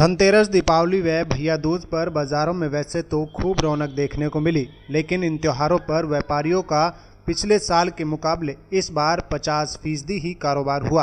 धनतेरस, दीपावली व भैया दूज पर बाजारों में वैसे तो खूब रौनक देखने को मिली, लेकिन इन त्योहारों पर व्यापारियों का पिछले साल के मुकाबले इस बार 50% ही कारोबार हुआ।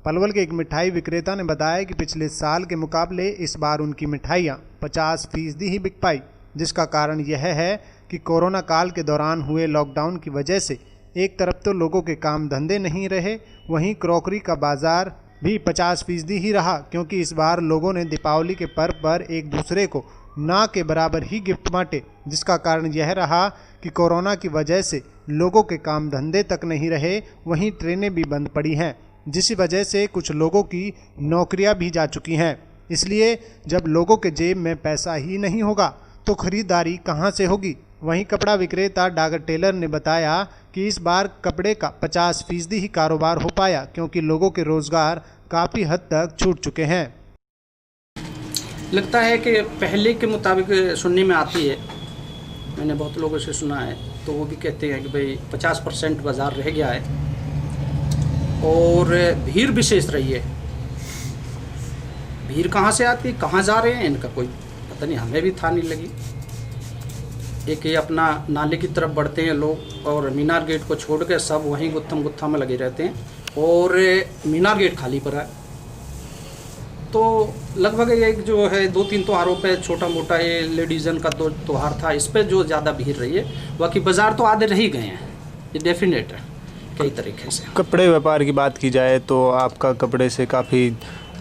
पलवल के एक मिठाई विक्रेता ने बताया कि पिछले साल के मुकाबले इस बार उनकी मिठाइयाँ 50% ही बिक पाई, जिसका कारण यह है कि कोरोना काल के दौरान हुए लॉकडाउन की वजह से एक तरफ तो लोगों के काम धंधे नहीं रहे, वहीं क्रॉकरी का बाजार भी 50% ही रहा, क्योंकि इस बार लोगों ने दीपावली के पर्व पर एक दूसरे को ना के बराबर ही गिफ्ट बांटे, जिसका कारण यह रहा कि कोरोना की वजह से लोगों के काम धंधे तक नहीं रहे, वहीं ट्रेनें भी बंद पड़ी हैं, जिस वजह से कुछ लोगों की नौकरियां भी जा चुकी हैं। इसलिए जब लोगों के जेब में पैसा ही नहीं होगा तो खरीदारी कहां से होगी। वहीं कपड़ा विक्रेता डागर टेलर ने बताया कि इस बार कपड़े का 50% ही कारोबार हो पाया, क्योंकि लोगों के रोजगार काफ़ी हद तक छूट चुके हैं। लगता है कि पहले के मुताबिक सुनने में आती है, मैंने बहुत लोगों से सुना है, तो वो भी कहते हैं कि भाई 50% बाज़ार रह गया है और भीड़ विशेष रही है। भीड़ कहाँ से आती है, कहाँ जा रहे हैं, इनका कोई पता नहीं, हमें भी था नहीं लगी। एक ये अपना नाले की तरफ बढ़ते हैं लोग और मीनार गेट को छोड़ के सब वहीं गुत्थम गुत्था में लगे रहते हैं और मीनार गेट खाली पड़ा है। तो लगभग एक जो है 2-3 त्योहारों पे छोटा मोटा ये लेडीजन का त्योहार था, इस पे जो ज़्यादा भीड़ रही है। बाकी बाज़ार तो आधे रह ही गए हैं, ये डेफिनेट है कई तरीके से। कपड़े व्यापार की बात की जाए तो आपका कपड़े से काफ़ी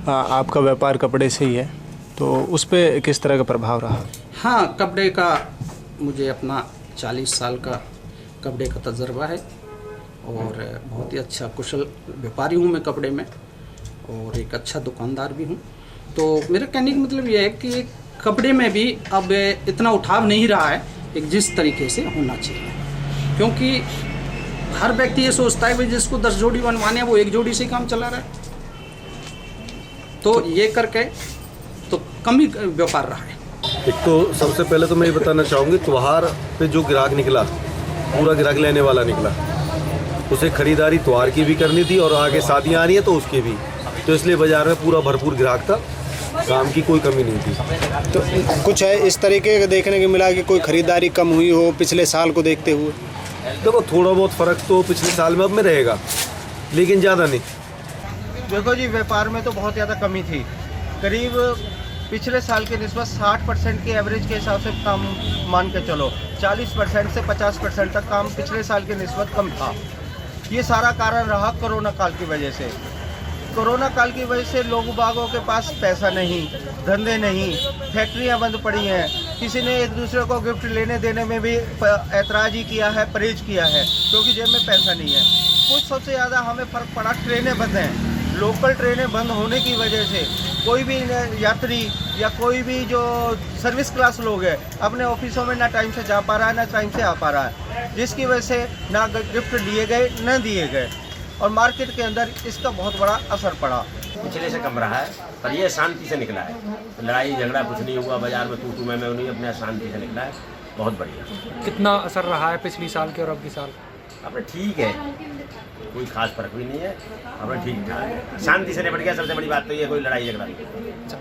आपका व्यापार कपड़े से ही है, तो उस पर किस तरह का प्रभाव रहा? हाँ, कपड़े का मुझे अपना 40 साल का कपड़े का तजर्बा है और बहुत ही अच्छा कुशल व्यापारी हूँ मैं कपड़े में और एक अच्छा दुकानदार भी हूँ। तो मेरा कहने का मतलब यह है कि कपड़े में भी अब इतना उठाव नहीं रहा है एक जिस तरीके से होना चाहिए, क्योंकि हर व्यक्ति ये सोचता है भाई जिसको 10 जोड़ी बनवाने हैं वो एक जोड़ी से काम चला रहा है, तो ये करके तो कम ही व्यापार रहा है। एक तो सबसे पहले तो मैं ये बताना चाहूँगी, त्योहार पे जो ग्राहक निकला, पूरा ग्राहक लेने वाला निकला, उसे खरीदारी त्योहार की भी करनी थी और आगे शादियाँ आ रही हैं तो उसकी भी, तो इसलिए बाज़ार में पूरा भरपूर ग्राहक था, काम की कोई कमी नहीं थी। तो कुछ है इस तरीके का देखने को मिला कि कोई खरीदारी कम हुई हो पिछले साल को देखते हुए? देखो थोड़ा बहुत फ़र्क तो पिछले साल में अब में रहेगा, लेकिन ज़्यादा नहीं। देखो जी, व्यापार में तो बहुत ज़्यादा कमी थी, करीब पिछले साल के निस्बत 60% के एवरेज के हिसाब से काम मान के चलो, 40% से 50% तक काम पिछले साल के निस्बत कम था। ये सारा कारण रहा कोरोना काल की वजह से। कोरोना काल की वजह से लोग बागों के पास पैसा नहीं, धंधे नहीं, फैक्ट्रियां बंद पड़ी हैं, किसी ने एक दूसरे को गिफ्ट लेने देने में भी ऐतराज़ ही किया है, परहेज किया है, क्योंकि जेब में पैसा नहीं है। कुछ सबसे ज़्यादा हमें फ़र्क पड़ा, ट्रेनें बंद हैं। लोकल ट्रेनें बंद होने की वजह से कोई भी यात्री या कोई भी जो सर्विस क्लास लोग हैं अपने ऑफिसों में ना टाइम से जा पा रहा है, ना टाइम से आ पा रहा है, जिसकी वजह से ना गिफ्ट दिए गए न दिए गए और मार्केट के अंदर इसका बहुत बड़ा असर पड़ा। पिछले से कम रहा है, पर यह शांति से निकला है, लड़ाई झगड़ा कुछ नहीं हुआ, बाजार में तू मैं नहीं, अपने शांति से निकला है, बहुत बढ़िया। कितना असर रहा है पिछली साल के और अब की साल? अपने ठीक है, कोई खास फर्क भी नहीं है, अपने ठीक ठाक है, शांति से निपट गया। सबसे बड़ी बात तो ये कोई लड़ाई झगड़ा नहीं।